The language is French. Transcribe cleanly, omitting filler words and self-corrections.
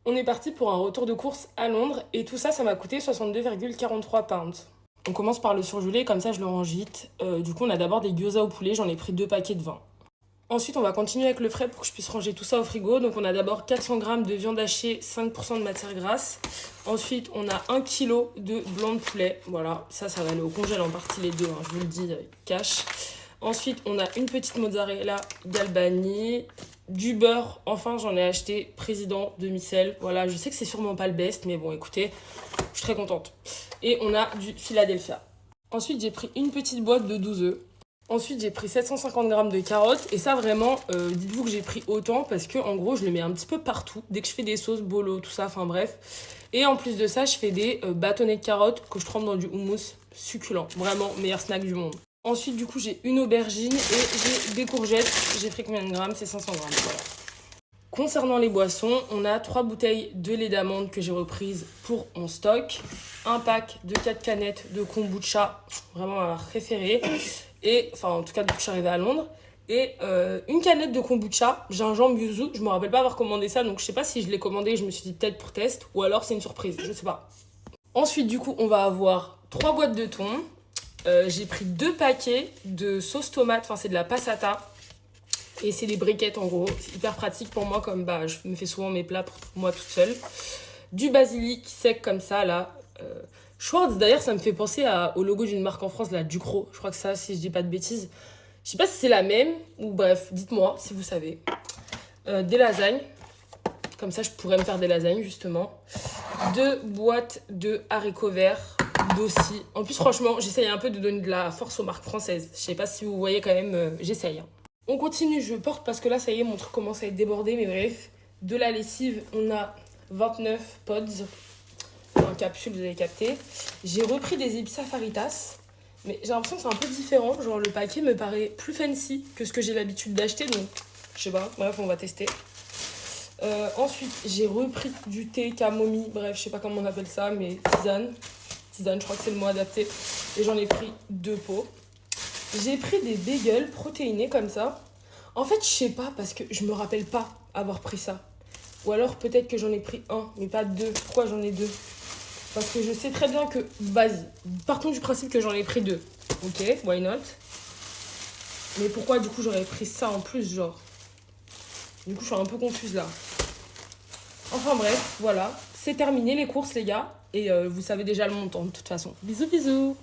On est parti pour un retour de course à Londres et tout ça, ça m'a coûté 62,43 pounds. On commence par le surgelé, comme ça je le range vite. Du coup, on a d'abord des gyoza au poulet, j'en ai pris 2 paquets de 20. Ensuite, on va continuer avec le frais pour que je puisse ranger tout ça au frigo. Donc, on a d'abord 400 g de viande hachée, 5% de matière grasse. Ensuite, on a 1 kg de blanc de poulet. Voilà, ça va aller au congèle en partie les deux, hein, je vous le dis, cash. Ensuite, on a une petite mozzarella Galbani, du beurre. Enfin, j'en ai acheté président demi-sel. Voilà, je sais que c'est sûrement pas le best, mais bon, écoutez, je suis très contente. Et on a du Philadelphia. Ensuite, j'ai pris une petite boîte de 12 œufs. Ensuite, j'ai pris 750 g de carottes. Et ça, vraiment, dites-vous que j'ai pris autant parce que, en gros, je le mets un petit peu partout. Dès que je fais des sauces, bolo, tout ça, enfin bref. Et en plus de ça, je fais des bâtonnets de carottes que je trempe dans du houmous succulent. Vraiment, meilleur snack du monde. Ensuite, du coup, j'ai une aubergine et j'ai des courgettes. J'ai pris combien de grammes? C'est 500 g. Voilà. Concernant les boissons, on a 3 bouteilles de lait d'amande que j'ai reprises pour mon stock. Un pack de 4 canettes de kombucha, vraiment ma préférée. Et, enfin, en tout cas, depuis que je suis arrivée à Londres. Et une canette de kombucha, gingembre yuzu. Je me rappelle pas avoir commandé ça, donc je sais pas si je l'ai commandé. Je me suis dit peut-être pour test, ou alors c'est une surprise, je sais pas. Ensuite, du coup, on va avoir 3 boîtes de thon. J'ai pris 2 paquets de sauce tomate, enfin c'est de la passata. Et c'est des briquettes en gros, c'est hyper pratique pour moi comme je me fais souvent mes plats pour moi toute seule. Du basilic sec comme ça là. Schwartz d'ailleurs ça me fait penser au logo d'une marque en France, la Ducros. Je crois que ça, si je dis pas de bêtises. Je sais pas si c'est la même ou bref, dites-moi si vous savez. Des lasagnes, comme ça je pourrais me faire des lasagnes justement. 2 boîtes de haricots verts d'Aussi. En plus franchement j'essaye un peu de donner de la force aux marques françaises. Je sais pas si vous voyez quand même, j'essaye. On continue, je porte parce que là, ça y est, mon truc commence à être débordé, mais bref. De la lessive, on a 29 pods en capsule, vous avez capté. J'ai repris des Ipsa Faritas, mais j'ai l'impression que c'est un peu différent. Genre, le paquet me paraît plus fancy que ce que j'ai l'habitude d'acheter, donc je sais pas. Bref, on va tester. Ensuite, j'ai repris du thé camomille, bref, je sais pas comment on appelle ça, mais tisane. Tisane, je crois que c'est le mot adapté. Et j'en ai pris 2 pots. J'ai pris des bagels protéinés comme ça. En fait, je sais pas parce que je me rappelle pas avoir pris ça. Ou alors peut-être que j'en ai pris 1, mais pas 2. Pourquoi j'en ai 2? Parce que je sais très bien que... Vas-y, partons du principe que j'en ai pris 2. Ok, why not? Mais pourquoi du coup j'aurais pris ça en plus, genre? Du coup, je suis un peu confuse là. Enfin bref, voilà. C'est terminé les courses, les gars. Et vous savez déjà le montant de toute façon. Bisous, bisous!